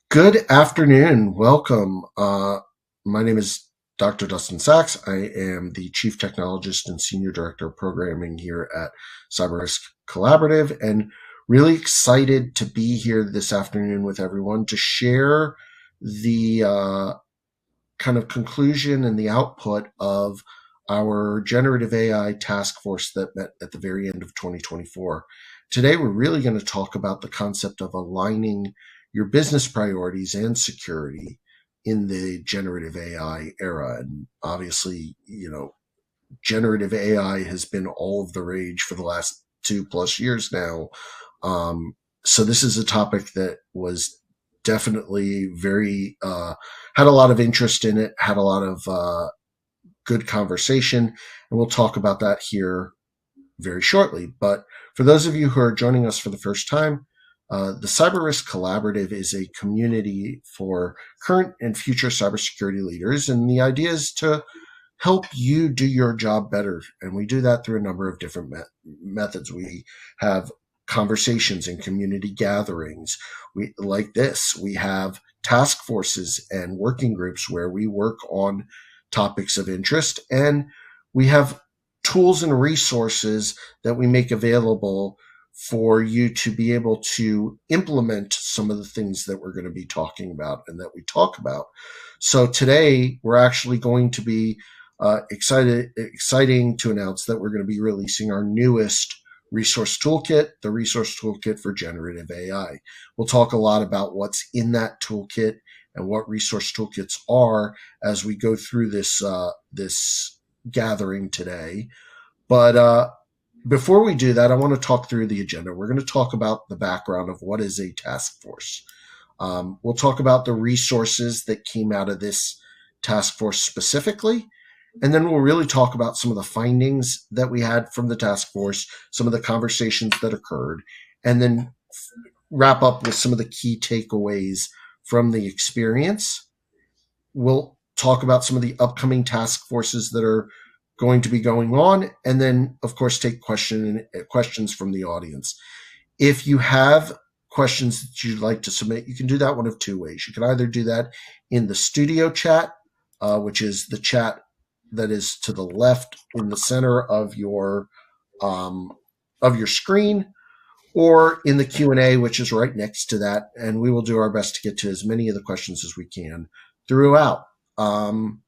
Good afternoon. Welcome. My name is Dr. Dustin Sachs. I am the Chief Technologist and Senior Director of Programming here at Cyber Risk Collaborative, and really excited to be here this afternoon with everyone to share the kind of conclusion and the output of our generative AI task force that met at the very end of 2024. Today, we're really going to talk about the concept of aligning your business priorities and security in the generative AI era. And obviously, generative AI has been all of the rage for the last 2+ years now. So this is a topic that was definitely had a lot of interest in it, had a lot of good conversation, and we'll talk about that here very shortly. But for those of you who are joining us for the first time, the Cyber Risk Collaborative is a community for current and future cybersecurity leaders, and the idea is to help you do your job better. And we do that through a number of different methods. We have conversations and community gatherings. Like this. We have task forces and working groups where we work on topics of interest, and we have tools and resources that we make available for you to be able to implement some of the things that we're going to be talking about and that we talk about. So today we're actually going to be exciting to announce that we're going to be releasing our newest resource toolkit, the resource toolkit for generative AI. We'll talk a lot about what's in that toolkit and what resource toolkits are as we go through this gathering today. But before we do that, I want to talk through the agenda. We're going to talk about the background of what is a task force. We'll talk about the resources that came out of this task force specifically. And then we'll really talk about some of the findings that we had from the task force, some of the conversations that occurred, and then wrap up with some of the key takeaways from the experience. We'll talk about some of the upcoming task forces that are going to be going on, and then, of course, take questions from the audience. If you have questions that you'd like to submit, you can do that one of two ways. You can either do that in the studio chat, which is the chat that is to the left in the center of your screen, or in the Q&A, which is right next to that, and we will do our best to get to as many of the questions as we can throughout. And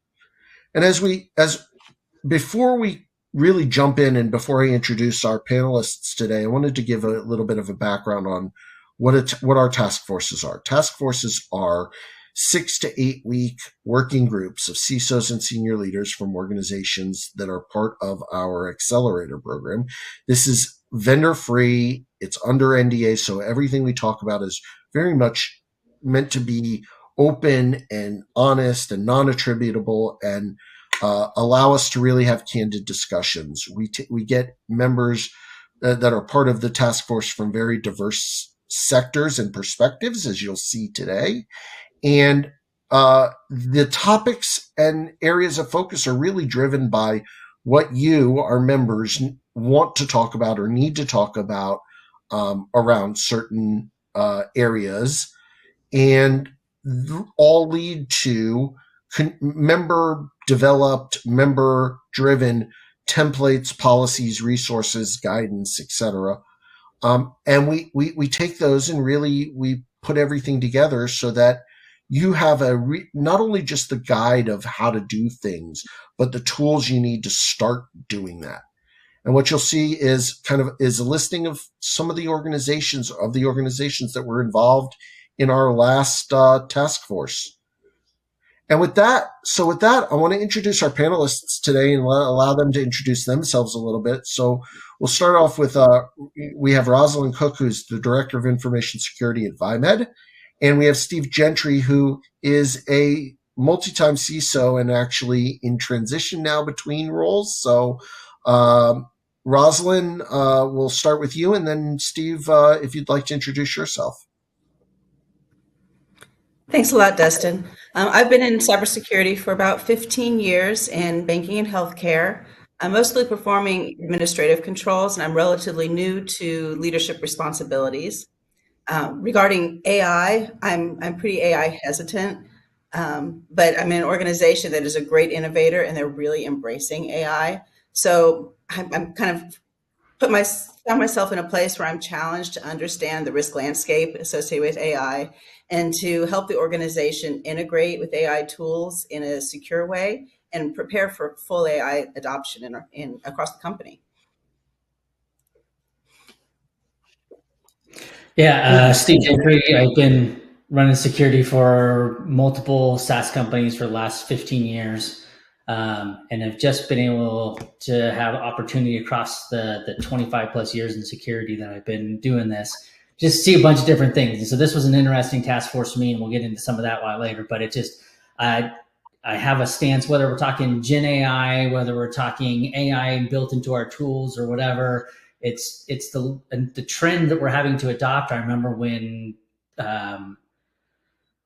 before we really jump in, and before I introduce our panelists today, I wanted to give a little bit of a background on what our task forces are. Task forces are 6 to 8 week working groups of CISOs and senior leaders from organizations that are part of our accelerator program. This is vendor free. It's under NDA, so everything we talk about is very much meant to be open and honest and non-attributable, and allow us to really have candid discussions. We get members that are part of the task force from very diverse sectors and perspectives, as you'll see today. And the topics and areas of focus are really driven by what you, our members, want to talk about or need to talk about around certain areas, and all lead to member-developed, member-driven templates, policies, resources, guidance, etc. And we take those and really we put everything together so that you have not only just the guide of how to do things, but the tools you need to start doing that. And what you'll see is a listing of some of the organizations that were involved in our last task force. And with that, I want to introduce our panelists today and allow them to introduce themselves a little bit. So we'll start off with, we have Rosalind Cook, who's the Director of Information Security at VIMED. And we have Steve Gentry, who is a multi-time CISO and actually in transition now between roles. So Rosalind, we'll start with you. And then Steve, if you'd like to introduce yourself. Thanks a lot, Dustin. I've been in cybersecurity for about 15 years in banking and healthcare. I'm mostly performing administrative controls, and I'm relatively new to leadership responsibilities. Regarding AI, I'm pretty AI hesitant, but I'm in an organization that is a great innovator and they're really embracing AI. So I'm kind of found myself in a place where I'm challenged to understand the risk landscape associated with AI and to help the organization integrate with AI tools in a secure way and prepare for full AI adoption in across the company. Yeah, Thank you, Steve Steve. Gentry. I've been running security for multiple SaaS companies for the last 15 years, and have just been able to have opportunity across the 25 plus years in security that I've been doing this, just see a bunch of different things. And so this was an interesting task force for me, and we'll get into some of that later. But it just, I, I have a stance, whether we're talking Gen AI, whether we're talking AI built into our tools or whatever, it's the trend that we're having to adopt. I remember when um,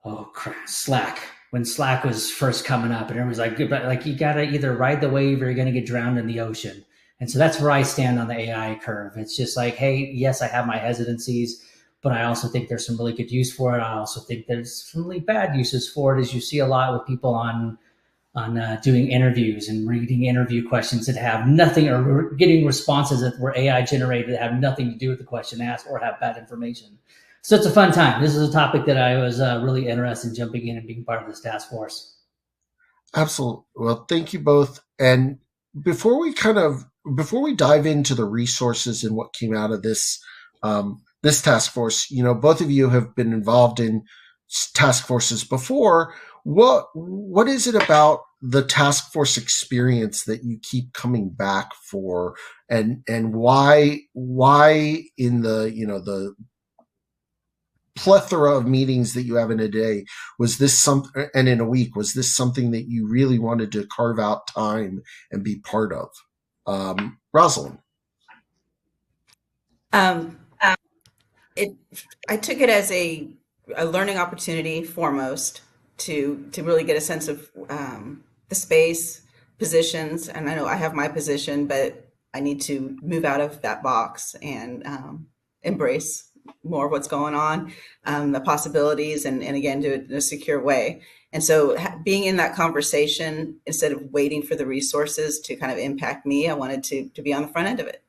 oh crap, Slack, when Slack was first coming up, and everyone's like you gotta either ride the wave or you're gonna get drowned in the ocean. And so that's where I stand on the AI curve. It's just like, hey, yes, I have my hesitancies, but I also think there's some really good use for it. I also think there's some really bad uses for it, as you see a lot with people on doing interviews and reading interview questions that have nothing, or getting responses that were AI generated that have nothing to do with the question asked or have bad information. So it's a fun time. This is a topic that I was really interested in jumping in and being part of this task force. Absolutely. Well, thank you both. And before we kind of before we dive into the resources and what came out of this task force, both of you have been involved in task forces before. What is it about the task force experience that you keep coming back for, and why in the plethora of meetings that you have in a day, was this some and in a week, was this something that you really wanted to carve out time and be part of? Rosalind. Um, it I took it as a learning opportunity foremost to really get a sense of the space positions, and I know I have my position, but I need to move out of that box and embrace more of what's going on, the possibilities, and again do it in a secure way. And so being in that conversation instead of waiting for the resources to kind of impact me, I wanted to be on the front end of it.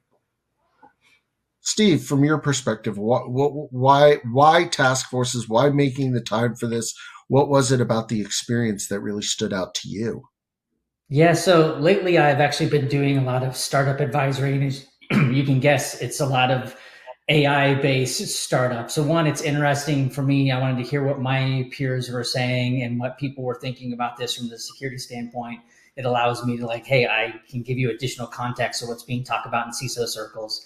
Steve, from your perspective, why task forces? Why making the time for this? What was it about the experience that really stood out to you? Yeah, so lately I've actually been doing a lot of startup advisory. And as you can guess, it's a lot of AI based startups. So, one, it's interesting for me. I wanted to hear what my peers were saying and what people were thinking about this from the security standpoint. It allows me to, like, hey, I can give you additional context of what's being talked about in CISO circles.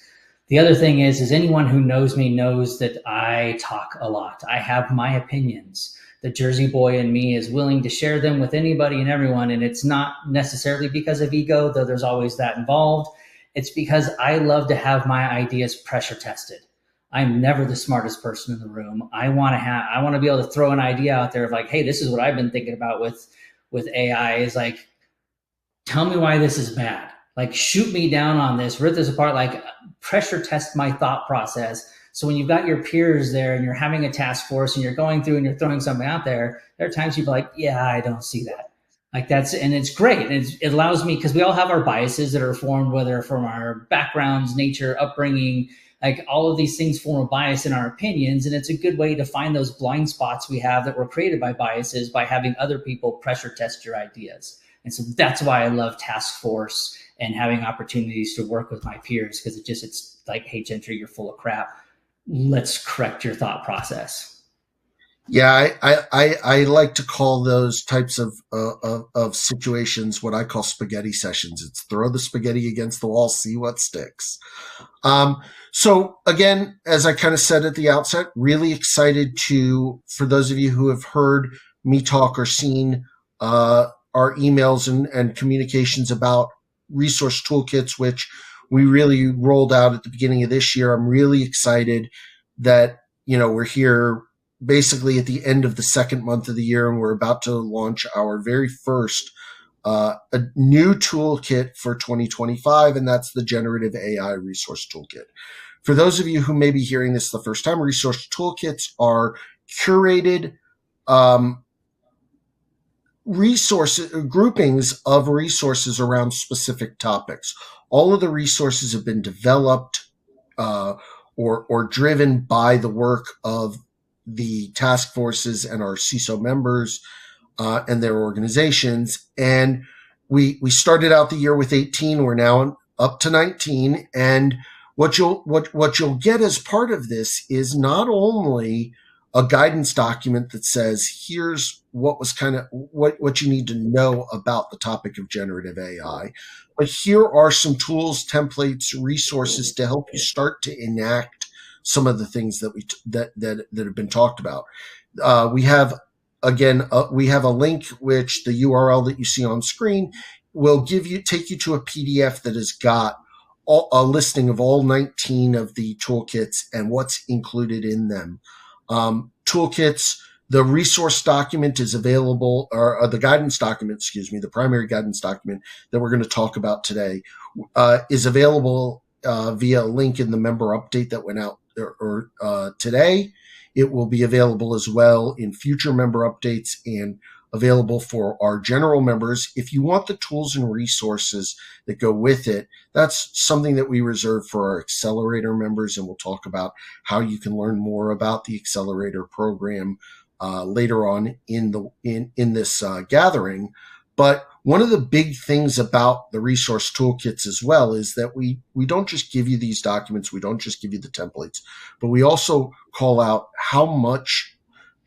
The other thing is anyone who knows me knows that I talk a lot. I have my opinions. The Jersey boy in me is willing to share them with anybody and everyone. And it's not necessarily because of ego, though there's always that involved. It's because I love to have my ideas pressure tested. I'm never the smartest person in the room. I want to be able to throw an idea out there of like, hey, this is what I've been thinking about with AI, is like, tell me why this is bad. Like, shoot me down on this, rip this apart, like, pressure test my thought process. So when you've got your peers there and you're having a task force and you're going through and you're throwing something out there are times people are like, yeah, I don't see that. Like, and it's great. And it allows me, because we all have our biases that are formed, whether from our backgrounds, nature, upbringing, like all of these things form a bias in our opinions. And it's a good way to find those blind spots we have that were created by biases by having other people pressure test your ideas. And so that's why I love task force and having opportunities to work with my peers, because it's like, hey, Gentry, you're full of crap. Let's correct your thought process. Yeah, I like to call those types of situations what I call spaghetti sessions. It's throw the spaghetti against the wall, see what sticks. Um, so again, as I kind of said at the outset, really excited for those of you who have heard me talk or seen our emails and communications about resource toolkits, which we really rolled out at the beginning of this year. I'm really excited that, we're here basically at the end of the second month of the year, and we're about to launch our very first a new toolkit for 2025, and that's the Generative AI Resource Toolkit. For those of you who may be hearing this the first time, resource toolkits are curated resources, groupings of resources around specific topics. All of the resources have been developed or driven by the work of the task forces and our CISO members and their organizations. And we started out the year with 18. We're now up to 19. And what you'll get as part of this is not only a guidance document that says, here's what you need to know about the topic of generative AI, but here are some tools, templates, resources to help you start to enact some of the things that have been talked about. We have a link, which the URL that you see on screen will take you to a PDF that has got a listing of all 19 of the toolkits and what's included in them. Toolkits, the resource document is available, or the guidance document, the primary guidance document that we're going to talk about today is available via a link in the member update that went out today. It will be available as well in future member updates and available for our general members. If you want the tools and resources that go with it, that's something that we reserve for our accelerator members, and we'll talk about how you can learn more about the accelerator program later on in this gathering. But one of the big things about the resource toolkits as well is that we don't just give you these documents, we don't just give you the templates, but we also call out how much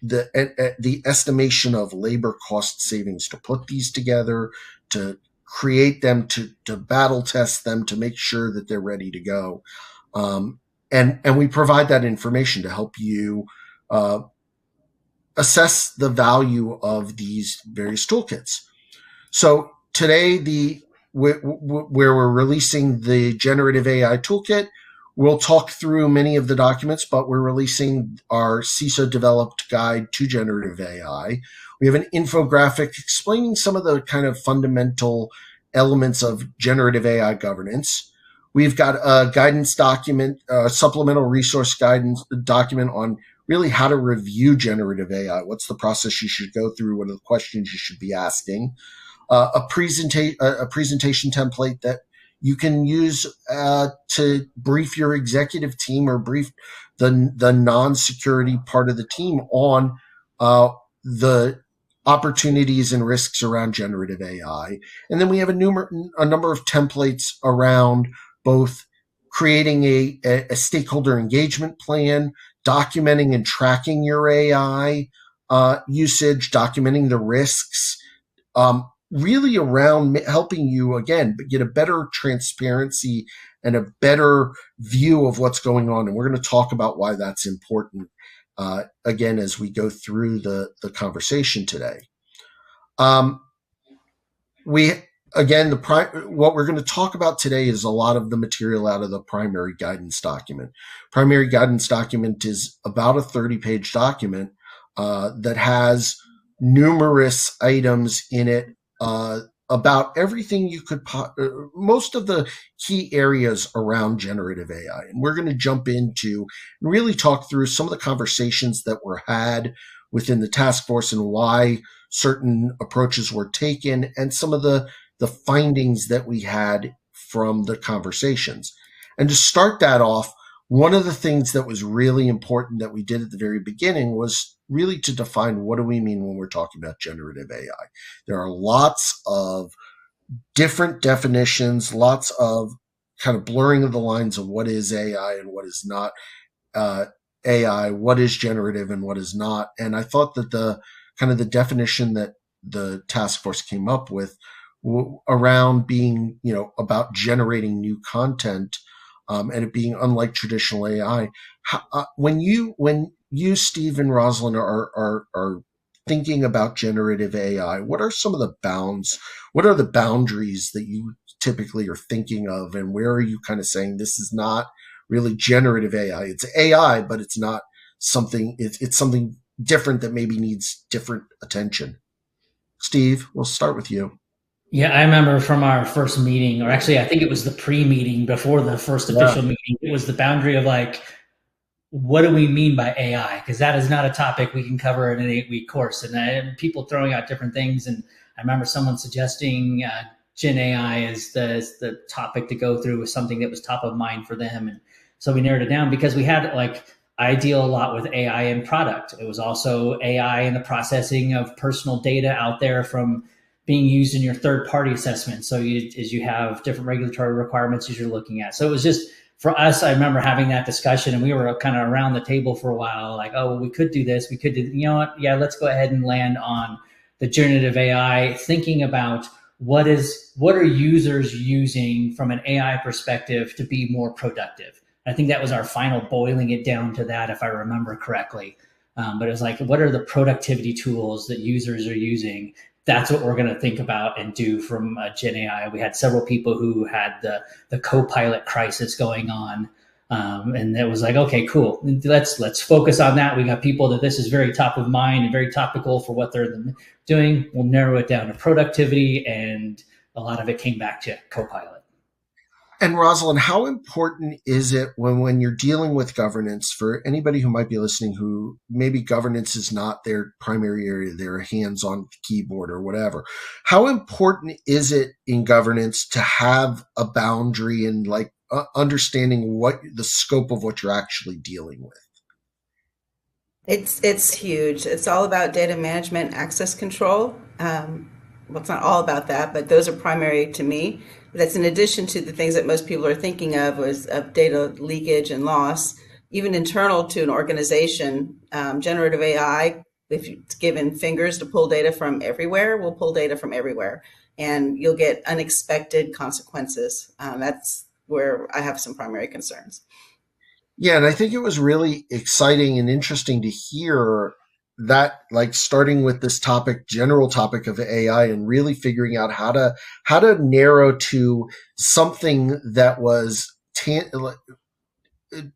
the estimation of labor cost savings to put these together, to create them, to battle test them, to make sure that they're ready to go. And we provide that information to help you assess the value of these various toolkits. So today, where we're releasing the Generative AI Toolkit, we'll talk through many of the documents, but we're releasing our CISO developed guide to generative AI. We have an infographic explaining some of the kind of fundamental elements of generative AI governance. We've got a guidance document, a supplemental resource guidance document on really how to review generative AI. What's the process you should go through? What are the questions you should be asking? A presentation template that you can use to brief your executive team or brief the non-security part of the team on the opportunities and risks around generative AI. And then we have a number of templates around both creating a stakeholder engagement plan, documenting and tracking your AI usage, documenting the risks, really around helping you, again, get a better transparency and a better view of what's going on. And we're going to talk about why that's important, again, as we go through the conversation today. What we're going to talk about today is a lot of the material out of the primary guidance document. Primary guidance document is about a 30-page document that has numerous items in it about everything you could, most of the key areas around generative AI. And we're going to jump into and really talk through some of the conversations that were had within the task force and why certain approaches were taken and some of the findings that we had from the conversations. And to start that off, one of the things that was really important that we did at the very beginning was really to define what do we mean when we're talking about generative AI. There are lots of different definitions, lots of kind of blurring of the lines of what is AI and what is not AI, what is generative and what is not. And I thought that the definition that the task force came up with around being, about generating new content and it being unlike traditional AI. When you, Steve and Rosalind, are thinking about generative AI, what are some of the bounds? What are the boundaries that you typically are thinking of, and where are you kind of saying this is not really generative AI? It's AI, but it's not something. It's something different that maybe needs different attention. Steve, we'll start with you. Yeah, I remember from our first meeting, or actually, I think it was the pre-meeting before the first Yeah. official meeting. It was the boundary of like, what do we mean by AI? Because that is not a topic we can cover in an 8-week course. And people throwing out different things. And I remember someone suggesting Gen AI as the topic to go through was something that was top of mind for them. And so we narrowed it down because we had like, I deal a lot with AI in product. It was also AI in the processing of personal data out there from being used in your third party assessment. So as you have different regulatory requirements as you're looking at. So it was just for us, I remember having that discussion and we were kind of around the table for a while, like, oh, well, we could do this. We could do, you know what? Yeah, let's go ahead and land on the generative AI, thinking about what are users using from an AI perspective to be more productive. I think that was our final boiling it down to that, if I remember correctly. But it was like, what are the productivity tools that users are using? That's what we're going to think about and do from Gen AI. We had several people who had the co-pilot crisis going on, and it was like, okay, cool. Let's focus on that. We got people that this is very top of mind and very topical for what they're doing. We'll narrow it down to productivity, and a lot of it came back to co-pilot. And Rosalind, how important is it when you're dealing with governance for anybody who might be listening who maybe governance is not their primary area, their hands on the keyboard or whatever? How important is it in governance to have a boundary and like understanding what the scope of what you're actually dealing with? It's huge. It's all about data management, access control. Well, it's not all about that, but those are primary to me. That's in addition to the things that most people are thinking of was of data leakage and loss, even internal to an organization. Generative AI, if it's given fingers to pull data from everywhere, will pull data from everywhere, and you'll get unexpected consequences. That's where I have some primary concerns. Yeah, and I think it was really exciting and interesting to hear that, like starting with this topic, general topic of AI, and really figuring out how to narrow to something that was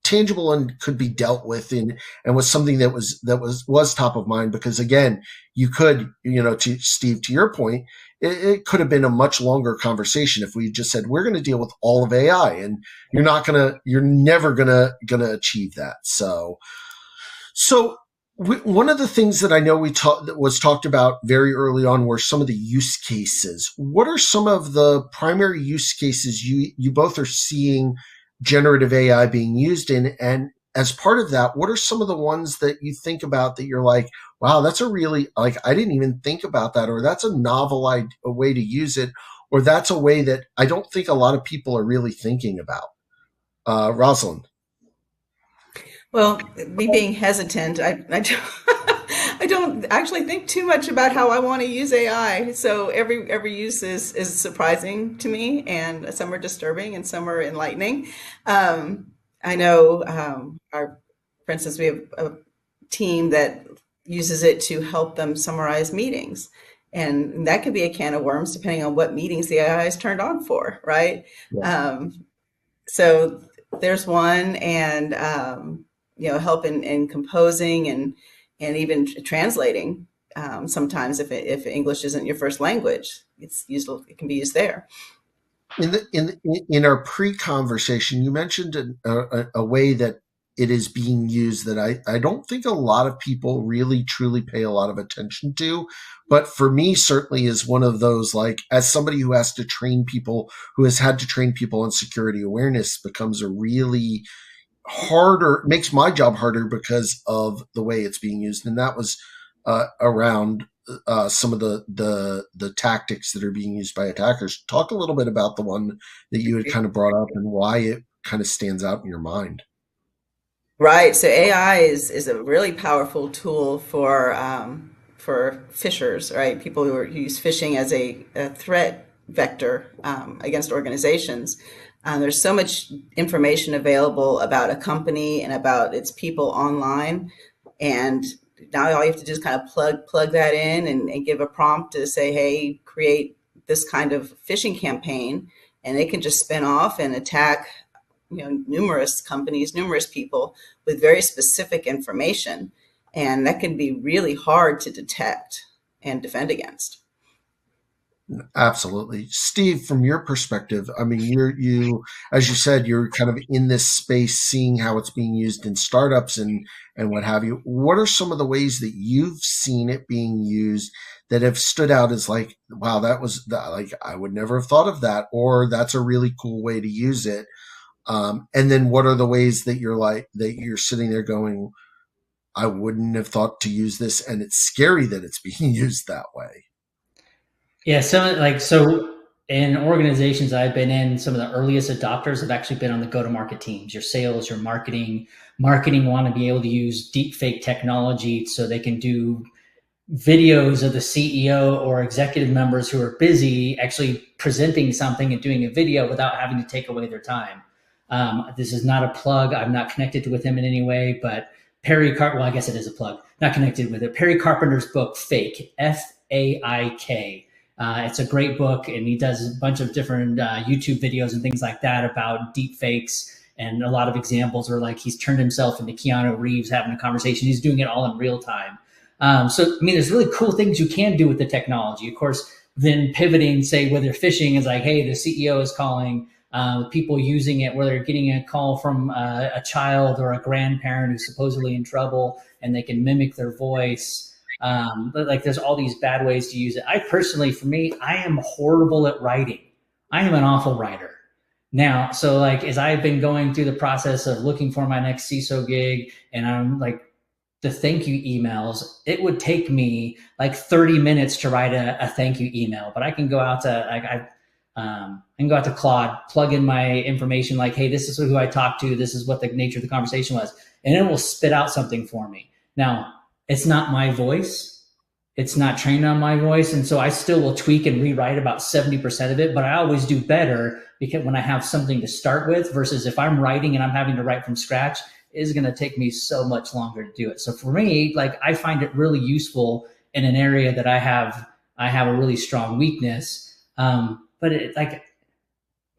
tangible and could be dealt with in and was something that was top of mind. Because again, you could, to Steve, to your point, it could have been a much longer conversation if we just said we're going to deal with all of AI, and you're never gonna achieve that. So one of the things that I know that was talked about very early on were some of the use cases. What are some of the primary use cases you both are seeing generative AI being used in? And as part of that, what are some of the ones that you think about that you're like, wow, that's a really, like, I didn't even think about that, or that's a novel a way to use it, or that's a way that I don't think a lot of people are really thinking about. Rosalind. Well, me being hesitant, I don't, I don't actually think too much about how I want to use AI. So every use is surprising to me, and some are disturbing, and some are enlightening. I know for instance, we have a team that uses it to help them summarize meetings, and that could be a can of worms depending on what meetings the AI is turned on for, right? Yeah. Um, so there's one, and help in composing and even translating. Sometimes if English isn't your first language, it can be used there. In our pre-conversation, you mentioned a way that it is being used that I don't think a lot of people really truly pay a lot of attention to, but for me certainly is one of those, like, as somebody who has to train people, who has had to train people on security awareness, becomes a really harder, makes my job harder because of the way it's being used. And that was around some of the tactics that are being used by attackers. Talk a little bit about the one that you had kind of brought up and why it kind of stands out in your mind. Right. So AI is a really powerful tool for phishers, right? People who use phishing as a threat vector against organizations. There's so much information available about a company and about its people online, and now all you have to do is kind of plug that in and give a prompt to say, hey, create this kind of phishing campaign, and it can just spin off and attack numerous companies, numerous people with very specific information, and that can be really hard to detect and defend against. Absolutely. Steve, from your perspective, I mean, as you said, you're kind of in this space, seeing how it's being used in startups and what have you. What are some of the ways that you've seen it being used that have stood out as like, wow, like, I would never have thought of that, or that's a really cool way to use it. And then what are the ways that you're sitting there going, I wouldn't have thought to use this, and it's scary that it's being used that way. Yeah, so in organizations I've been in, some of the earliest adopters have actually been on the go-to-market teams. Your sales, your marketing want to be able to use deep fake technology so they can do videos of the CEO or executive members who are busy actually presenting something and doing a video without having to take away their time. This is not a plug. I'm not connected with him in any way, but well, I guess it is a plug. Not connected with it. Perry Carpenter's book, Fake, Faik. It's a great book, and he does a bunch of different YouTube videos and things like that about deep fakes. And a lot of examples are like he's turned himself into Keanu Reeves having a conversation. He's doing it all in real time. So, I mean, there's really cool things you can do with the technology. Of course, then pivoting, say, whether phishing is like, hey, the CEO is calling, people using it, where they're getting a call from a child or a grandparent who's supposedly in trouble and they can mimic their voice. But like, there's all these bad ways to use it. I personally, for me, I am horrible at writing. I am an awful writer. Now, so like, as I've been going through the process of looking for my next CISO gig, and I'm like, the thank you emails, it would take me like 30 minutes to write a thank you email, but I can go out to I can go out to Claude, plug in my information like, hey, this is who I talked to, this is what the nature of the conversation was, and it will spit out something for me. Now, it's not my voice. It's not trained on my voice. And so I still will tweak and rewrite about 70% of it, but I always do better because when I have something to start with versus if I'm writing and I'm having to write from scratch, is going to take me so much longer to do it. So for me, like I find it really useful in an area that I have a really strong weakness. But it, like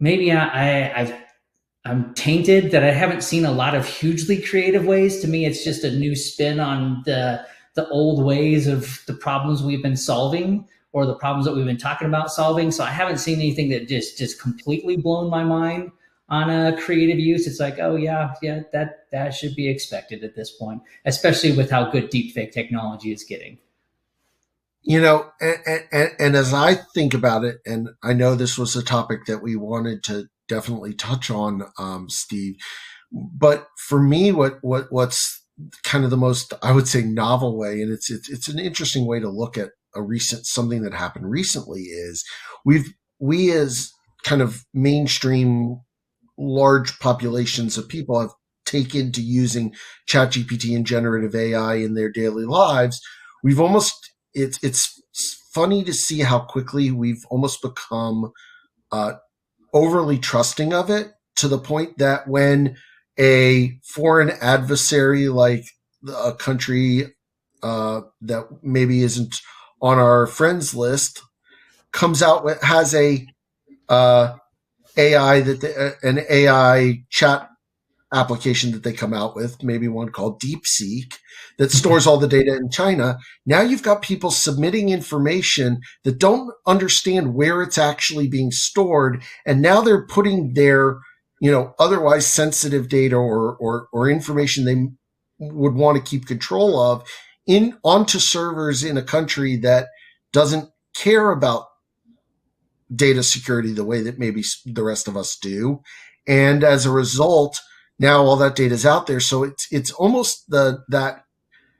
maybe I'm tainted that I haven't seen a lot of hugely creative ways. To me, it's just a new spin on the old ways of the problems we've been solving or the problems that we've been talking about solving. So I haven't seen anything that just completely blown my mind on a creative use. It's like, oh yeah, that should be expected at this point, especially with how good deepfake technology is getting. And as I think about it, and I know this was a topic that we wanted to definitely touch on, Steve, but for me, what's kind of the most, I would say, novel way, and it's an interesting way to look at something that happened recently, is we as kind of mainstream large populations of people have taken to using ChatGPT and generative AI in their daily lives. We've almost it's funny to see how quickly we've almost become overly trusting of it, to the point that when a foreign adversary like a country that maybe isn't on our friends list comes out with has uh, an AI chat application that they come out with, maybe one called DeepSeek, that stores all the data in China. Now you've got people submitting information that don't understand where it's actually being stored, and now they're putting their, otherwise sensitive data or information they would want to keep control of onto servers in a country that doesn't care about data security the way that maybe the rest of us do. And as a result, now all that data is out there. So it's almost that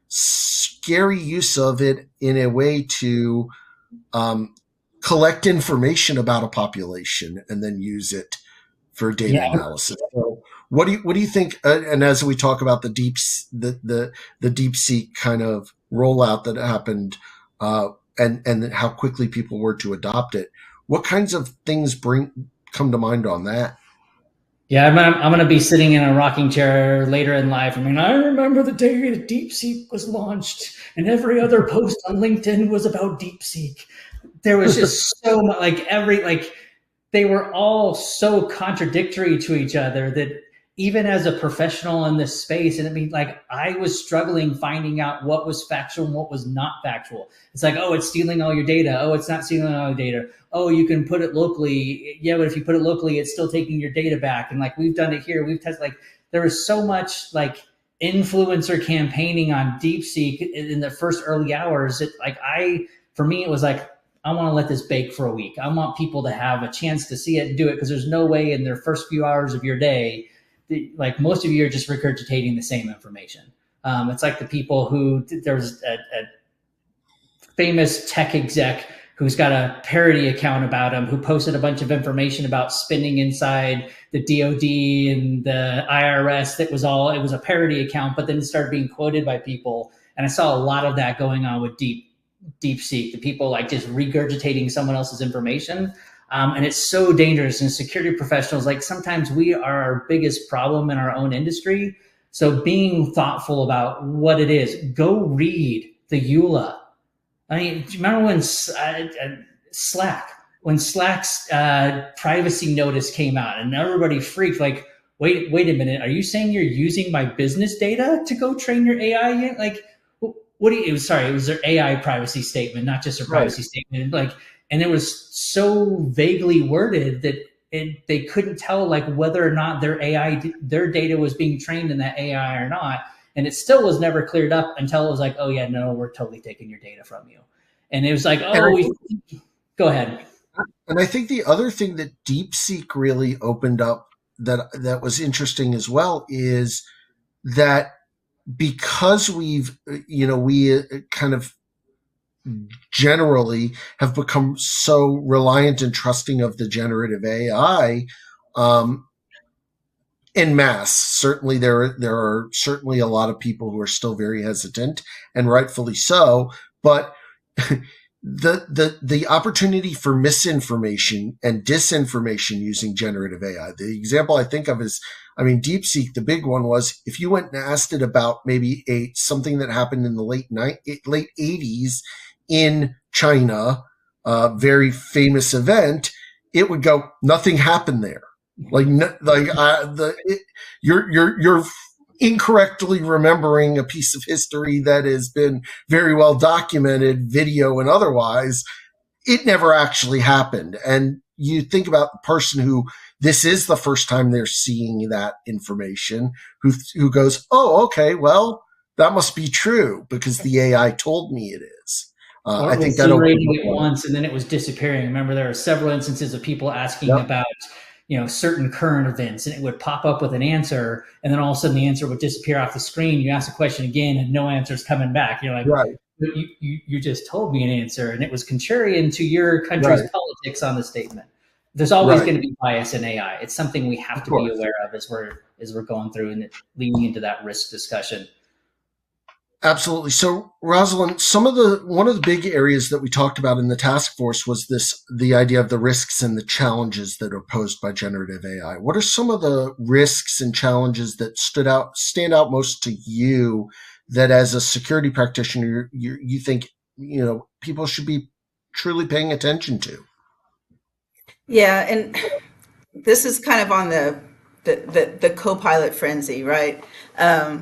scary use of it in a way to collect information about a population and then use it for data Yeah, analysis. So what do you think? And as we talk about the DeepSeek kind of rollout that happened, and how quickly people were to adopt it, what kinds of things come to mind on that? yeah, I'm going to be sitting in a rocking chair later in life. I mean, I remember the day that DeepSeek was launched, and every other post on LinkedIn was about DeepSeek. There was just so much, they were all so contradictory to each other that even as a professional in this space, and I mean, like, I was struggling finding out what was factual and what was not factual. It's like, oh, it's stealing all your data. Oh, it's not stealing all your data. Oh, you can put it locally. Yeah, but if you put it locally, it's still taking your data back. And like, we've done it here. We've tested, like, there was so much like influencer campaigning on DeepSeek in the first early hours. It like, for me, it was like, I want to let this bake for a week. I want people to have a chance to see it and do it, because there's no way in their first few hours of your day, like, most of you are just regurgitating the same information. It's like the people who, there's a famous tech exec who's got a parody account about him, who posted a bunch of information about spending inside the DoD and the IRS. It was a parody account, but then it started being quoted by people. And I saw a lot of that going on with DeepSeek, the people like just regurgitating someone else's information. And it's so dangerous. And security professionals, like, sometimes we are our biggest problem in our own industry. So being thoughtful about what it is, go read the EULA. I mean, do you remember when Slack's privacy notice came out and everybody freaked, like, wait a minute, are you saying you're using my business data to go train your AI? Like, what do you, it was their AI privacy statement, not just a privacy statement. Like, and it was so vaguely worded that they couldn't tell, like, whether or not their data was being trained in that AI or not. And it still was never cleared up until it was like, oh yeah, no, we're totally taking your data from you. And it was like, go ahead. And I think the other thing that DeepSeek really opened up that was interesting as well is that because we kind of generally have become so reliant and trusting of the generative AI, en masse. Certainly, there are certainly a lot of people who are still very hesitant, and rightfully so. But the opportunity for misinformation and disinformation using generative AI. The example I think of is, DeepSeek. The big one was if you went and asked it about maybe something that happened in the late 80s in China, a very famous event, it would go, nothing happened there. You're incorrectly remembering a piece of history that has been very well documented, video and otherwise. It never actually happened. And you think about the person who this is the first time they're seeing that information, who goes, oh, okay, well, that must be true because the AI told me it is. I think that generating it once and then it was disappearing. Remember, there are several instances of people asking about certain current events, and it would pop up with an answer, and then all of a sudden the answer would disappear off the screen. You ask a question again, and no answer is coming back. You're like, right. You just told me an answer, and it was contrarian to your country's politics on the statement. There's always going to be bias in AI. It's something we have to be aware of as we're going through and leading into that risk discussion. Absolutely. So, Rosalind, one of the big areas that we talked about in the task force was the idea of the risks and the challenges that are posed by generative AI. What are some of the risks and challenges that stand out most to you that as a security practitioner, you think, people should be truly paying attention to? Yeah. And this is kind of on the co-pilot frenzy, right? A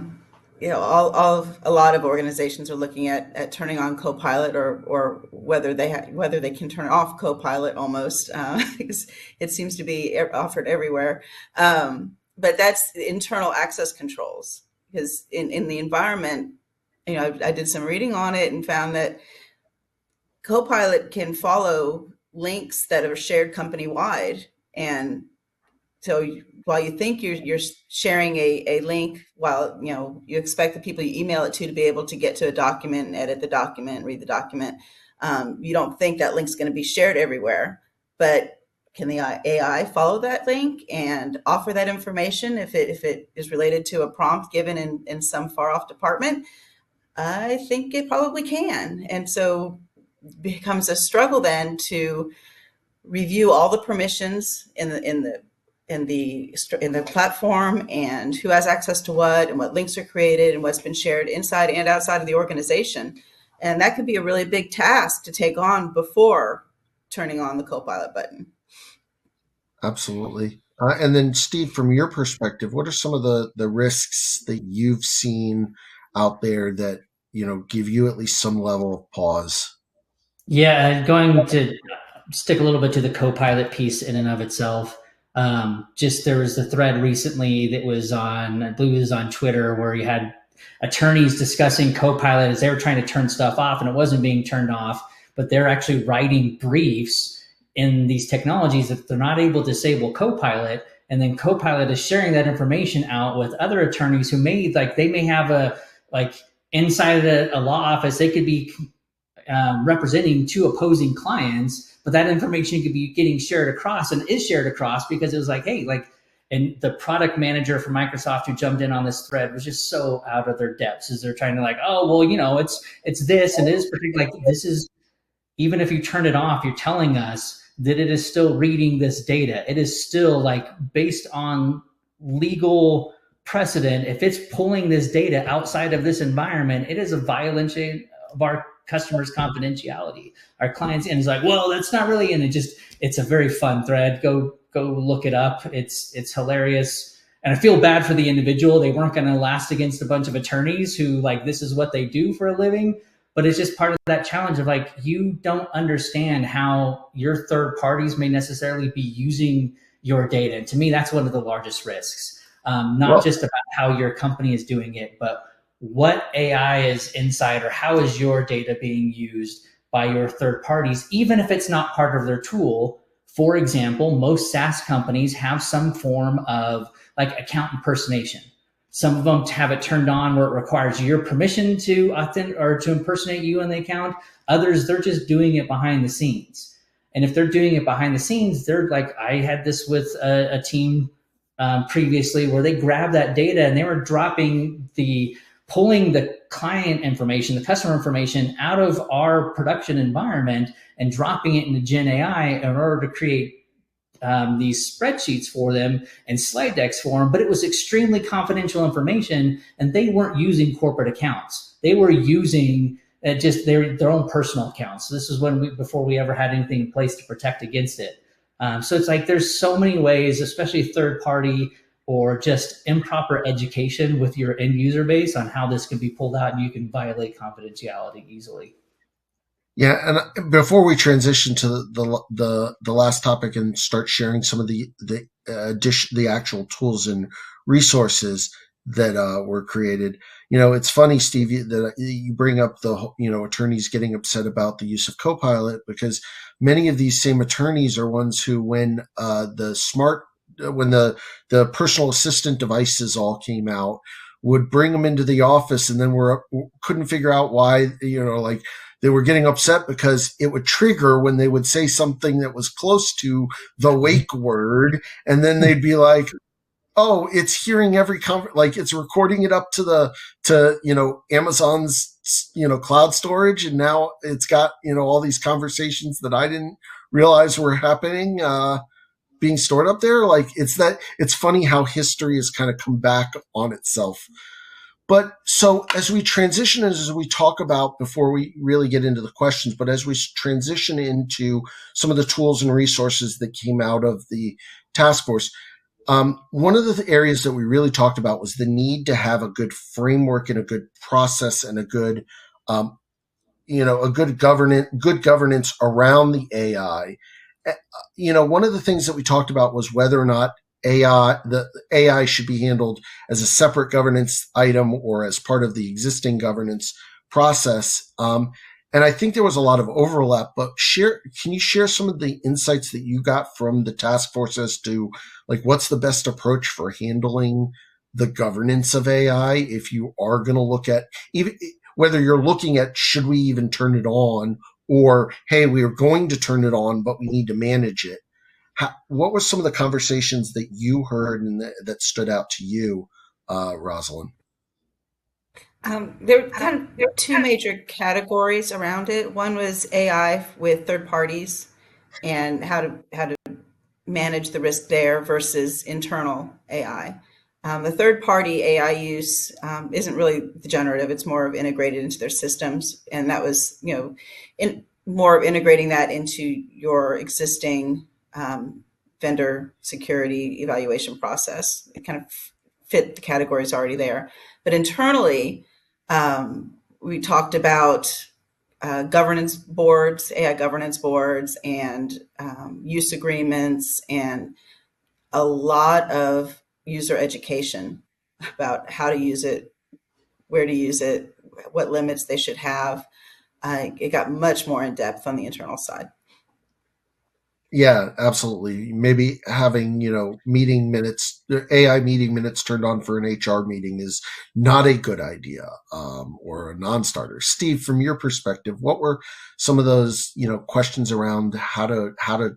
lot of organizations are looking at turning on Copilot or whether they can turn off Copilot almost, because it seems to be offered everywhere. But that's internal access controls, because in the environment, I did some reading on it and found that Copilot can follow links that are shared company wide, and so while you think you're sharing a link, while you expect the people you email it to be able to get to a document and edit the document, read the document, you don't think that link's going to be shared everywhere. But can the AI follow that link and offer that information if it is related to a prompt given in some far off department? I think it probably can, and so it becomes a struggle then to review all the permissions in the platform, and who has access to what, and what links are created, and what's been shared inside and outside of the organization. And that could be a really big task to take on before turning on the Copilot button. Absolutely. And then, Steve, from your perspective, what are some of the risks that you've seen out there that give you at least some level of pause? Yeah, going to stick a little bit to the Copilot piece in and of itself. Just there was a thread recently that was on, I believe it was on Twitter, where you had attorneys discussing Copilot as they were trying to turn stuff off and it wasn't being turned off, but they're actually writing briefs in these technologies that they're not able to disable Copilot. And then Copilot is sharing that information out with other attorneys who may, like, they may have a, like, inside of a law office, they could be representing two opposing clients, but that information could be getting shared across and is shared across because it was like, hey, like, and the product manager for Microsoft who jumped in on this thread was just so out of their depths as they're trying to, like, oh, well, it's this and it is particular, like, this is, even if you turn it off, you're telling us that it is still reading this data. It is still, like, based on legal precedent. If it's pulling this data outside of this environment, it is a violation of our customers' confidentiality, our clients. And it's like, well, that's not really, and it's a very fun thread. Go look it up. It's hilarious. And I feel bad for the individual. They weren't going to last against a bunch of attorneys who, like, this is what they do for a living. But it's just part of that challenge of, like, you don't understand how your third parties may necessarily be using your data. And to me, that's one of the largest risks. Not Well, just about how your company is doing it, but what AI is inside, or how is your data being used by your third parties, even if it's not part of their tool. For example, most SaaS companies have some form of, like, account impersonation. Some of them have it turned on where it requires your permission to or to impersonate you in the account. Others, they're just doing it behind the scenes. And if they're doing it behind the scenes, they're like, I had this with a team previously where they grabbed that data and they were pulling the client information, the customer information out of our production environment and dropping it into Gen AI in order to create these spreadsheets for them and slide decks for them. But it was extremely confidential information, and they weren't using corporate accounts. They were using just their own personal accounts. So this is before we ever had anything in place to protect against it. So it's like there's so many ways, especially third party or just improper education with your end user base, on how this can be pulled out and you can violate confidentiality easily. yeah, and before we transition to the last topic and start sharing some of the actual tools and resources that were created, it's funny, Steve, that you bring up the attorneys getting upset about the use of Copilot, because many of these same attorneys are ones who, when the personal assistant devices all came out, would bring them into the office, and then couldn't figure out why, like, they were getting upset because it would trigger when they would say something that was close to the wake word. And then they'd be like, oh, it's hearing every like, it's recording it up to Amazon's, cloud storage. And now it's got, all these conversations that I didn't realize were happening, being stored up there. Like, it's funny how history has kind of come back on itself. But so as we transition, as we talk about, before we really get into the questions, but as we transition into some of the tools and resources that came out of the task force, one of the areas that we really talked about was the need to have a good framework and a good process and a good, good governance around the AI. One of the things that we talked about was whether or not the AI should be handled as a separate governance item or as part of the existing governance process. And I think there was a lot of overlap, but can you share some of the insights that you got from the task force as to, like, what's the best approach for handling the governance of AI if you are going to look at, even whether you're looking at, should we even turn it on, or, hey, we are going to turn it on, but we need to manage it. What were some of the conversations that you heard and that stood out to you, Rosalind? There are kind of two major categories around it. One was AI with third parties and how to manage the risk there versus internal AI. The third party AI use isn't really the generative; it's more of integrated into their systems, and that was more of integrating that into your existing vendor security evaluation process. It kind of fit the categories already there. But internally, we talked about governance boards, AI governance boards, and use agreements, and a lot of user education about how to use it, where to use it, what limits they should have. It got much more in depth on the internal side. Yeah, absolutely. Maybe having, meeting minutes, AI meeting minutes turned on for an HR meeting is not a good idea, or a non-starter. Steve, from your perspective, what were some of those, questions around how to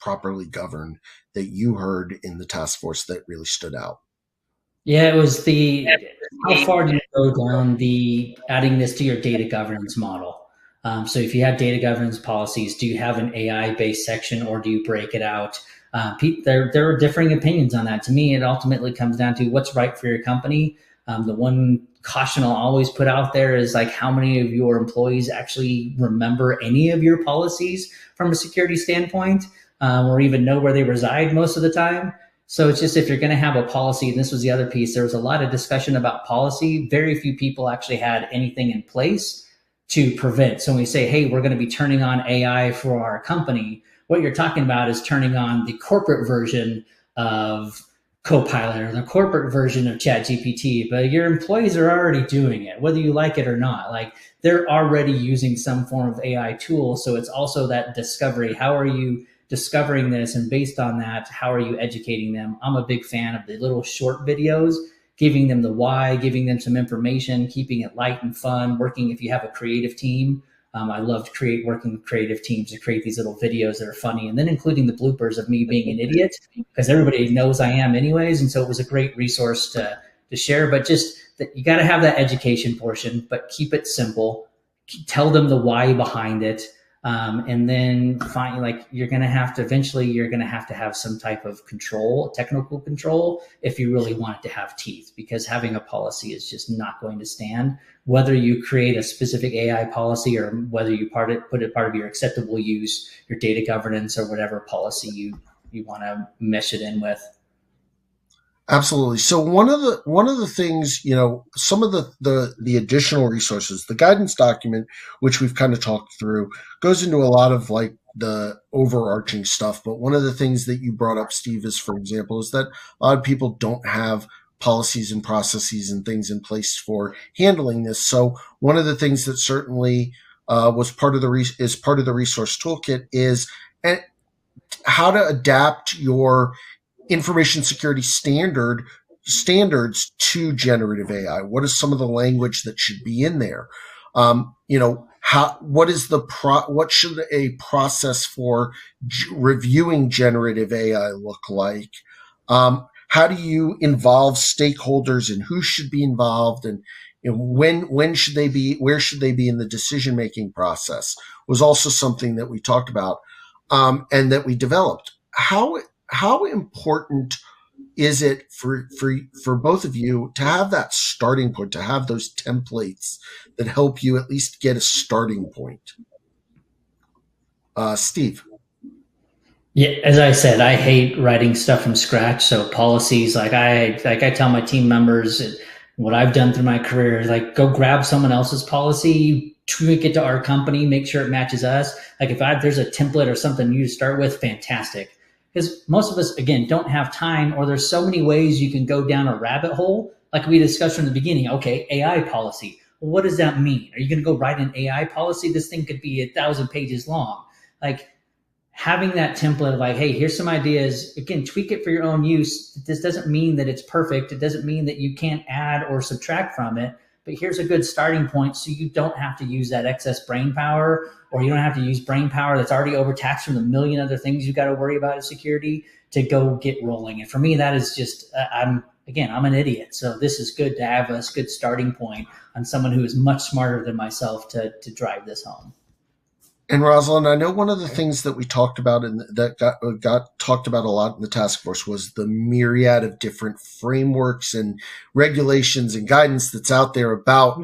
properly govern that you heard in the task force that really stood out? Yeah, it was the how far do you go down the adding this to your data governance model? So if you have data governance policies, do you have an AI based section or do you break it out? There are differing opinions on that. To me, it ultimately comes down to what's right for your company. The one caution I'll always put out there is like how many of your employees actually remember any of your policies from a security standpoint, or even know where they reside most of the time. So it's just if you're going to have a policy, and this was the other piece, there was a lot of discussion about policy. Very few people actually had anything in place to prevent. So when we say, hey, we're going to be turning on AI for our company, what you're talking about is turning on the corporate version of Copilot or the corporate version of ChatGPT, but your employees are already doing it, whether you like it or not. Like they're already using some form of AI tool. So it's also that discovery. How are you discovering this? And based on that, how are you educating them? I'm a big fan of the little short videos, giving them the why, giving them some information, keeping it light and fun, working if you have a creative team. I loved working with creative teams to create these little videos that are funny, and then including the bloopers of me being an idiot because everybody knows I am anyways. And so it was a great resource to share, but just that you got to have that education portion, but keep it simple. Tell them the why behind it. And then find like you're going to have to eventually you're going to have some type of control, technical control, if you really want it to have teeth, because having a policy is just not going to stand. Whether you create a specific AI policy or whether you put it part of your acceptable use, your data governance, or whatever policy you want to mesh it in with. Absolutely. So one of the things, some of the additional resources, the guidance document, which we've kind of talked through, goes into a lot of like the overarching stuff. But one of the things that you brought up, Steve, is, for example, is that a lot of people don't have policies and processes and things in place for handling this. So one of the things that certainly was part of the resource toolkit is how to adapt your information security standards to generative AI. What is some of the language that should be in there? What should a process for reviewing generative AI look like? How do you involve stakeholders and who should be involved, and when should they be, where should they be in the decision making process? Was also something that we talked about, and that we developed. How important is it for both of you to have that starting point, to have those templates that help you at least get a starting point? Steve. Yeah, as I said, I hate writing stuff from scratch. So policies, like I tell my team members, what I've done through my career, like go grab someone else's policy, tweak it to our company, make sure it matches us. Like if there's a template or something you start with, fantastic. Because most of us, again, don't have time, or there's so many ways you can go down a rabbit hole. Like we discussed from the beginning, okay, AI policy. Well, what does that mean? Are you going to go write an AI policy? This thing could be 1,000 pages long. Like having that template of like, hey, here's some ideas. Again, tweak it for your own use. This doesn't mean that it's perfect. It doesn't mean that you can't add or subtract from it. But here's a good starting point so you don't have to use that excess brain power, or you don't have to use brain power that's already overtaxed from the million other things you got to worry about in security to go get rolling. And for me, that is just, I'm an idiot. So this is good to have a good starting point on someone who is much smarter than myself to drive this home. And Rosalind, I know one of the things that we talked about and that got talked about a lot in the task force was the myriad of different frameworks and regulations and guidance that's out there about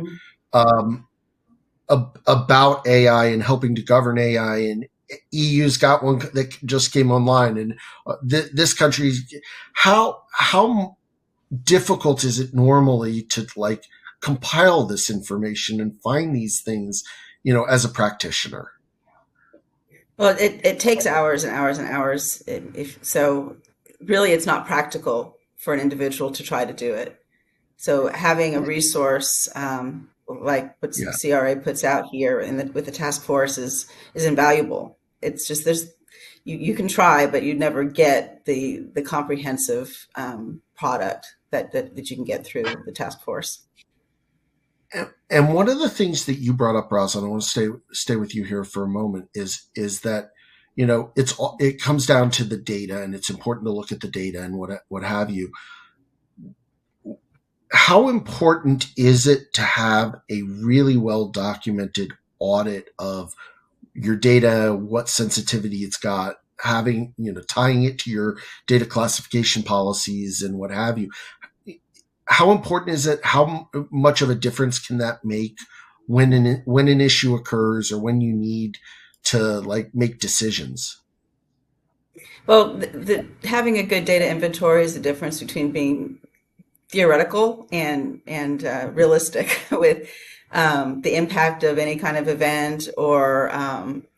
AI and helping to govern AI. EU's got one that just came online, and this country. How difficult is it normally to like compile this information and find these things, as a practitioner? Well, it takes hours and hours and hours. So really, it's not practical for an individual to try to do it. So having a resource like what Yeah. CRA puts out here with the task force is invaluable. It's just you can try, but you never get the comprehensive product that you can get through the task force. And one of the things that you brought up, Rosalind, I want to stay with you here for a moment, is that it comes down to the data, and it's important to look at the data and what have you. How important is it to have a really well documented audit of your data, what sensitivity it's got, having, tying it to your data classification policies and what have you? How important is it? How much of a difference can that make when an issue occurs, or when you need to like make decisions? Well, having a good data inventory is the difference between being theoretical and realistic with the impact of any kind of event or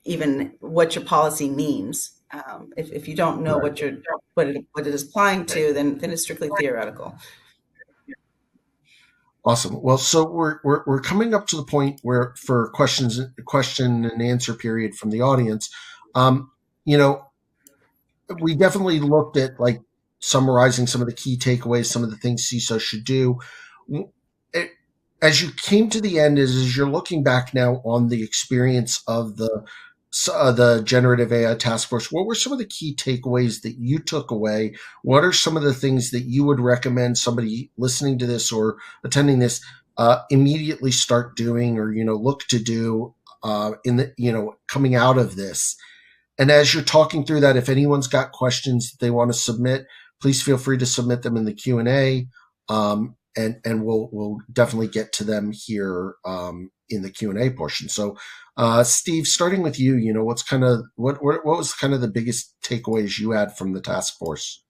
even what your policy means. If you don't know Right. what it is applying to, then it's strictly theoretical. Awesome. Well, so we're coming up to the point where for question and answer period from the audience. Um, you know, we definitely looked at like summarizing some of the key takeaways, some of the things CISO should do. It, as you came to the end, as you're looking back now on the experience of the generative AI task force, what were some of the key takeaways that you took away? What are some of the things that you would recommend somebody listening to this or attending this immediately start doing, or look to do in the coming out of this? And as you're talking through that, if anyone's got questions that they want to submit, please feel free to submit them in the Q&A, and we'll definitely get to them here in the Q&A portion. So, Steve, starting with you, what was kind of the biggest takeaways you had from the task force?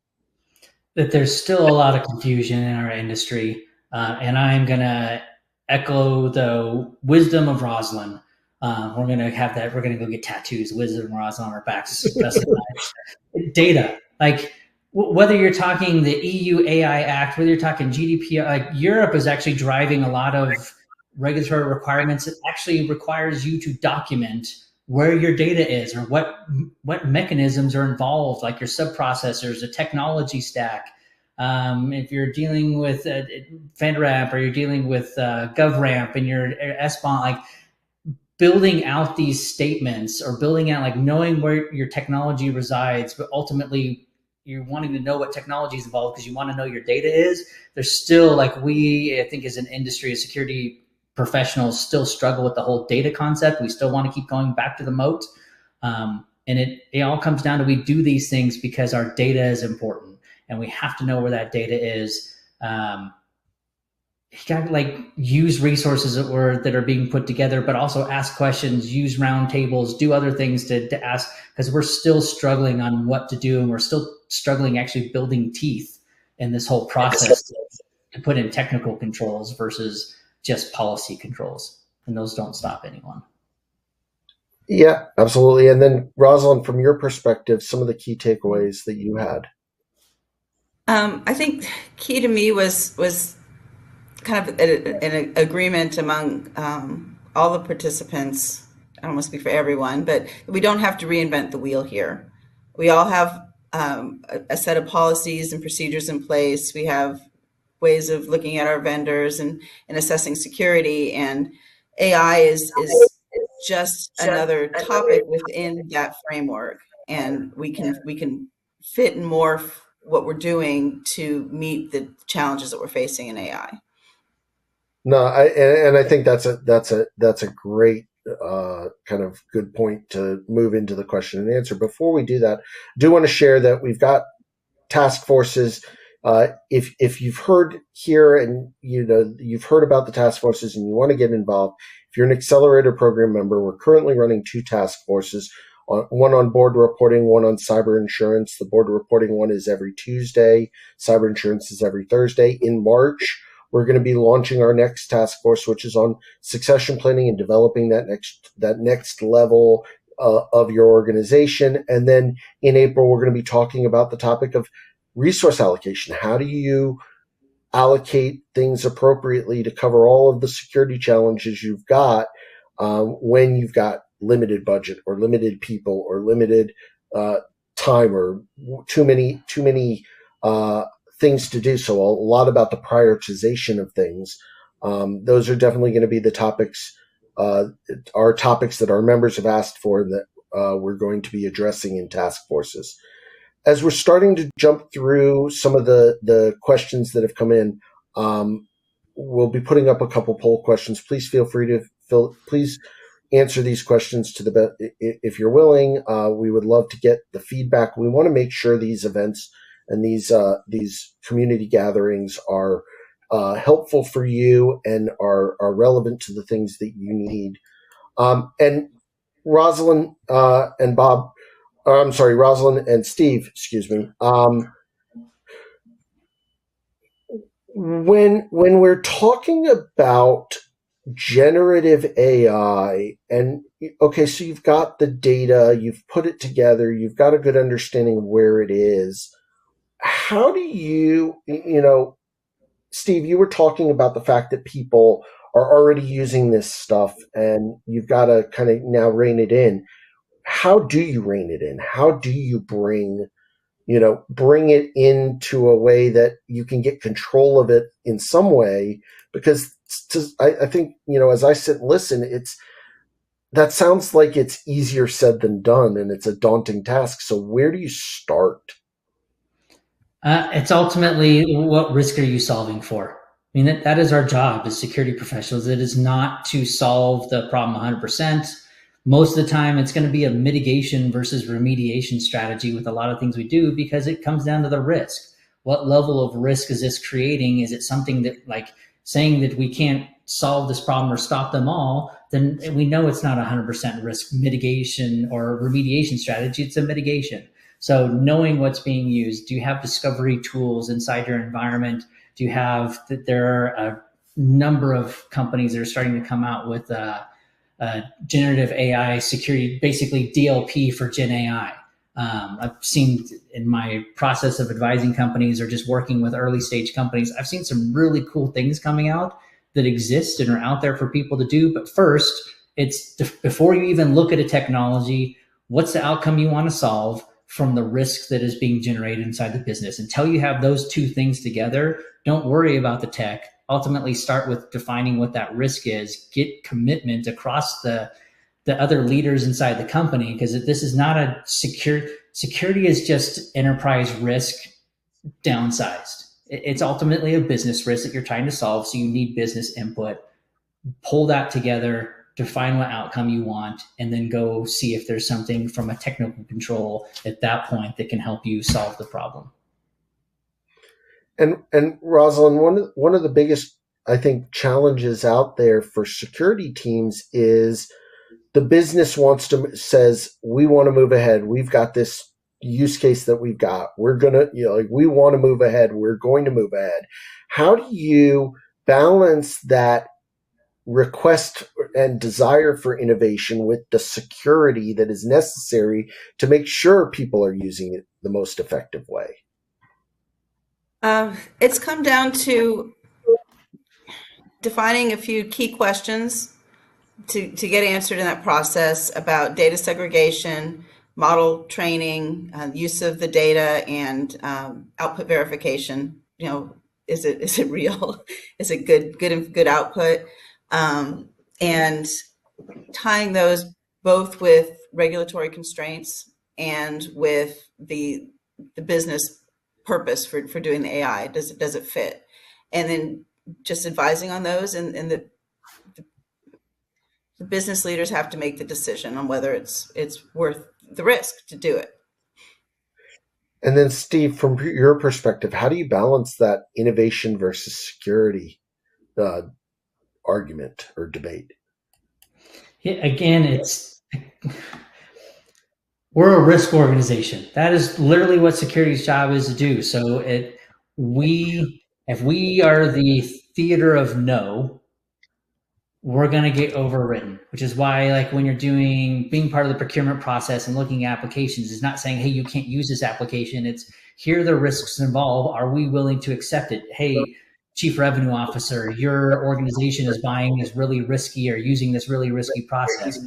That there's still a lot of confusion in our industry, and I'm gonna echo the wisdom of Rosalind. We're gonna have that. We're gonna go get tattoos. Wisdom of Rosalind on our backs. Data, like whether you're talking the EU AI Act, whether you're talking GDPR, like Europe is actually driving a lot of regulatory requirements. It actually requires you to document where your data is or what mechanisms are involved, like your subprocessors, the technology stack. If you're dealing with FedRAMP or you're dealing with GovRAMP and your SBON, like building out these statements or building out like knowing where your technology resides, but ultimately you're wanting to know what technology is involved because you want to know your data is. There's still like I think as an industry, as security professionals still struggle with the whole data concept. We still want to keep going back to the moat. And it all comes down to we do these things because our data is important and we have to know where that data is. You got to like use resources that are being put together, but also ask questions, use roundtables, do other things to ask, because we're still struggling on what to do. And we're still struggling actually building teeth in this whole process to put in technical controls versus just policy controls. And those don't stop anyone. Yeah, absolutely. And then Rosalind, from your perspective, some of the key takeaways that you had. I think key to me was kind of an agreement among all the participants. I don't want to speak for everyone, but we don't have to reinvent the wheel here. We all have a set of policies and procedures in place. We have ways of looking at our vendors and assessing security, and AI is just another topic within that framework, and we can fit and morph what we're doing to meet the challenges that we're facing in AI. No, I think that's a great kind of good point to move into the question and answer. Before we do that, I do want to share that we've got task forces. If you've heard here and you've heard about the task forces and you want to get involved, if you're an accelerator program member, we're currently running 2 task forces. one on board reporting, one on cyber insurance. The board reporting one is every Tuesday. Cyber insurance is every Thursday. In March, we're going to be launching our next task force, which is on succession planning and developing that next level of your organization. And then in April, we're going to be talking about the topic of resource allocation. How do you allocate things appropriately to cover all of the security challenges you've got when you've got limited budget or limited people or limited time or too many things to do. So a lot about the prioritization of things. Those are definitely going to be the topics, our topics that our members have asked for and that we're going to be addressing in task forces. As we're starting to jump through some of the questions that have come in, we'll be putting up a couple poll questions. Please feel free to please answer these questions to the best if you're willing. We would love to get the feedback. We want to make sure these events and these community gatherings are helpful for you and are relevant to the things that you need. And Rosalind and Bob. I'm sorry, Rosalind and Steve, excuse me. When we're talking about generative AI, and okay, so you've got the data, you've put it together, you've got a good understanding of where it is. How do you Steve, you were talking about the fact that people are already using this stuff and you've got to kind of now rein it in. How do you rein it in? How do you bring it into a way that you can get control of it in some way? Because I think, as I sit and listen, that sounds like it's easier said than done, and it's a daunting task. So where do you start? It's ultimately, what risk are you solving for? I mean, that is our job as security professionals. It is not to solve the problem 100%. Most of the time, it's going to be a mitigation versus remediation strategy with a lot of things we do, because it comes down to the risk. What level of risk is this creating? Is it something that, like saying that we can't solve this problem or stop them all, then we know it's not 100% risk mitigation or remediation strategy. It's a mitigation. So knowing what's being used, do you have discovery tools inside your environment? Do you have that? There are a number of companies that are starting to come out with generative AI security, basically DLP for Gen AI. I've seen in my process of advising companies or just working with early stage companies, I've seen some really cool things coming out that exist and are out there for people to do. But first, it's before you even look at a technology, what's the outcome you want to solve from the risk that is being generated inside the business? Until you have those two things together, don't worry about the tech. Ultimately start with defining what that risk is, get commitment across the other leaders inside the company, because this is not a security is just enterprise risk downsized. It's ultimately a business risk that you're trying to solve. So you need business input, pull that together, define what outcome you want, and then go see if there's something from a technical control at that point that can help you solve the problem. And Rosalind, one of the biggest, I think, challenges out there for security teams is the business says, we want to move ahead. We've got this use case that we've got. We're going to, we want to move ahead. We're going to move ahead. How do you balance that request and desire for innovation with the security that is necessary to make sure people are using it the most effective way? It's come down to defining a few key questions to get answered in that process about data segregation, model training, use of the data, and output verification. Is it real? Is it good output? And tying those both with regulatory constraints and with the business purpose for doing the AI. Does it fit? And then just advising on those, and the business leaders have to make the decision on whether it's worth the risk to do it. And then, Steve, from your perspective, how do you balance that innovation versus security argument or debate? Yeah, again, We're a risk organization. That is literally what security's job is to do. So if we are the theater of no, we're going to get overridden, which is why, like, when you're being part of the procurement process and looking at applications, is not saying, hey, you can't use this application. It's, here are the risks involved. Are we willing to accept it? Hey, chief revenue officer, your organization is buying this really risky or using this really risky process.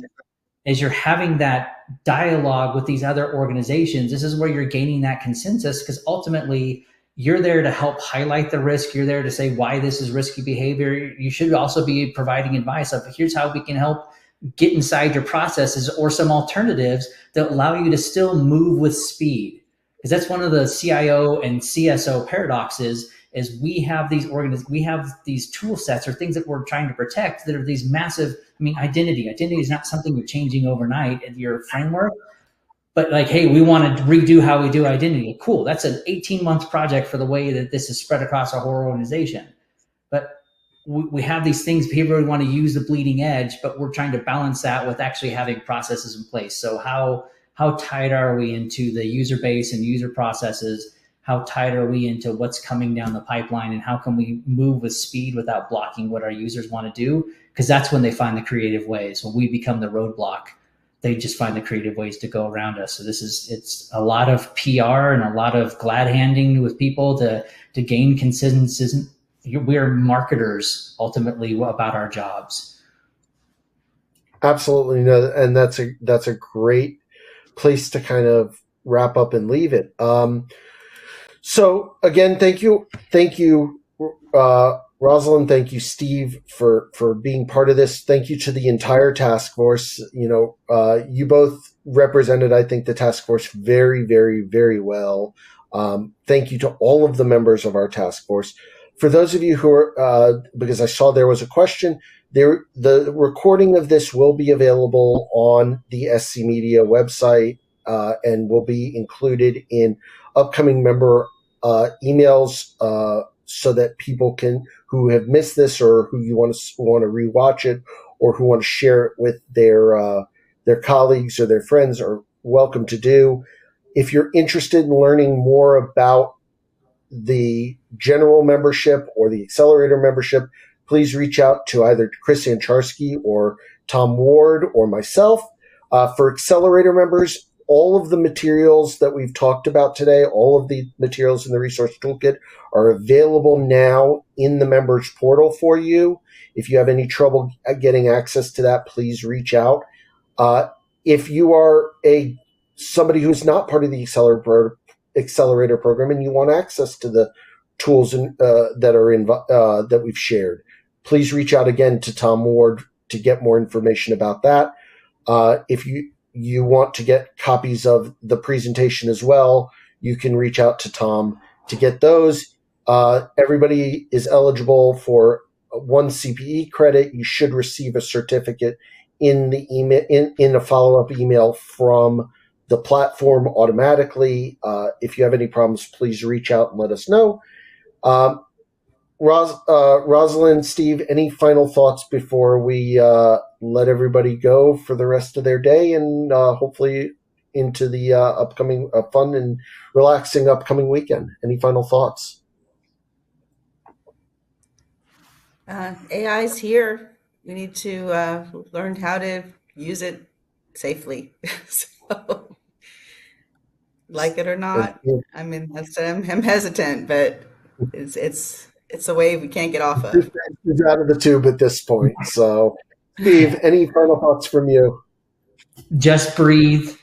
As you're having that dialogue with these other organizations, this is where you're gaining that consensus, because ultimately you're there to help highlight the risk. You're there to say why this is risky behavior. You should also be providing advice of, here's how we can help get inside your processes, or some alternatives that allow you to still move with speed. Because that's one of the CIO and CSO paradoxes, is we have these tool sets or things that we're trying to protect that are these massive, identity is not something you're changing overnight in your framework. But like, hey, we want to redo how we do identity. Cool. That's an 18-month project for the way that this is spread across our whole organization. But we have these things, people really want to use the bleeding edge, but we're trying to balance that with actually having processes in place. So how tight are we into the user base and user processes? How tight are we into what's coming down the pipeline, and how can we move with speed without blocking what our users want to do? Because that's when they find the creative ways. When we become the roadblock, they just find the creative ways to go around us. So it's a lot of PR and a lot of glad handing with people to gain consensus. We're marketers ultimately about our jobs. Absolutely. No, and that's a great place to kind of wrap up and leave it. So again, thank you, Rosalind. Thank you, Steve, for being part of this. Thank you to the entire task force. You both represented, I think, the task force very, very, very well. Thank you to all of the members of our task force. For those of you who are, because I saw there was a question, the recording of this will be available on the SC Media website, and will be included in upcoming member emails, so that people who have missed this, or who you want to rewatch it, or who want to share it with their colleagues or their friends, are welcome to do. If you're interested in learning more about the general membership or the accelerator membership, please reach out to either Chris Ancharsky or Tom Ward or myself. For accelerator members, all of the materials that we've talked about today, all of the materials in the resource toolkit, are available now in the members portal for you. If you have any trouble getting access to that, please reach out. If you are somebody who's not part of the accelerator program and you want access to the tools that we've shared, please reach out again to Tom Ward to get more information about that. If you want to get copies of the presentation as well, you can reach out to Tom to get those. Everybody is eligible for 1 CPE credit. You should receive a certificate in the email, in a follow-up email from the platform automatically. If you have any problems, please reach out and let us know. Rosalind, Steve, any final thoughts before we let everybody go for the rest of their day, and hopefully into the upcoming fun and relaxing upcoming weekend? Any final thoughts? AI is here. We need to learn how to use it safely. So, like it or not, I'm hesitant, but it's a wave we can't get off of. It's out of the tube at this point. So, Steve, any final thoughts from you? Just breathe.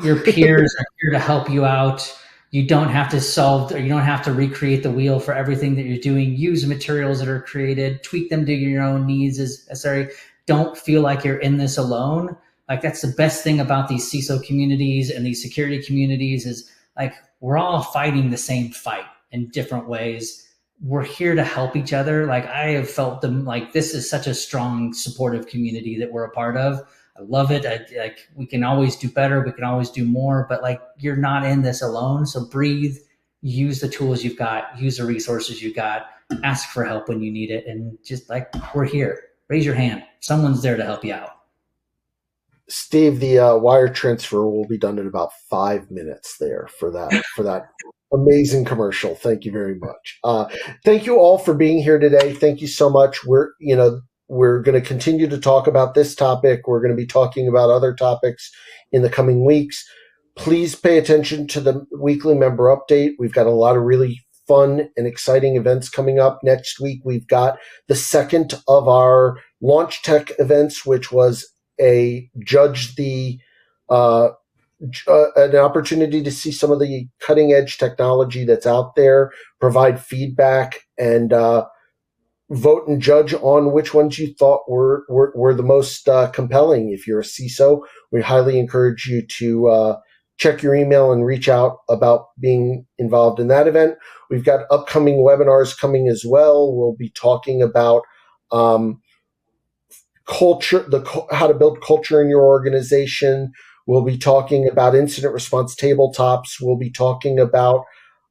Your peers are here to help you out. You don't have to solve, or you don't have to recreate the wheel for everything that you're doing. Use materials that are created, tweak them to your own needs as necessary. Don't feel like you're in this alone. Like, that's the best thing about these CISO communities and these security communities, is like, we're all fighting the same fight in different ways. We're here to help each other. Like, I have felt them, like, this is such a strong, supportive community that we're a part of. I love it. Like, we can always do better. We can always do more, but like, you're not in this alone. So breathe, use the tools you've got, use the resources you've got, ask for help when you need it. And just like, we're here, raise your hand. Someone's there to help you out. Steve, the wire transfer will be done in about 5 minutes there for that amazing commercial. Thank you very much. Thank you all for being here today. Thank you so much. We're going to continue to talk about this topic. We're going to be talking about other topics in the coming weeks. Please pay attention to the weekly member update. We've got a lot of really fun and exciting events coming up. Next week, we've got the second of our launch tech events, which was a judge the an opportunity to see some of the cutting edge technology that's out there, provide feedback, and vote and judge on which ones you thought were the most compelling. If you're a CISO, we highly encourage you to check your email and reach out about being involved in that event. We've got upcoming webinars coming as well. We'll be talking about culture, how to build culture in your organization. We'll be talking about incident response tabletops. We'll be talking about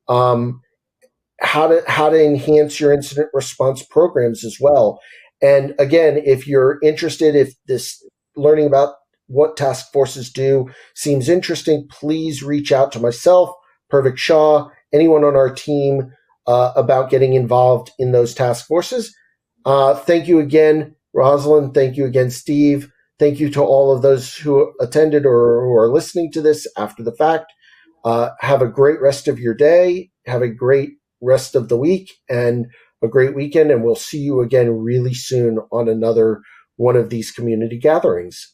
how to enhance your incident response programs as well. And again, if you're interested, if this learning about what task forces do seems interesting, please reach out to myself, Purvik Shah, anyone on our team about getting involved in those task forces. Thank you again, Rosalind. Thank you again, Steve. Thank you to all of those who attended or who are listening to this after the fact. Have a great rest of your day. Have a great rest of the week and a great weekend. And we'll see you again really soon on another one of these community gatherings.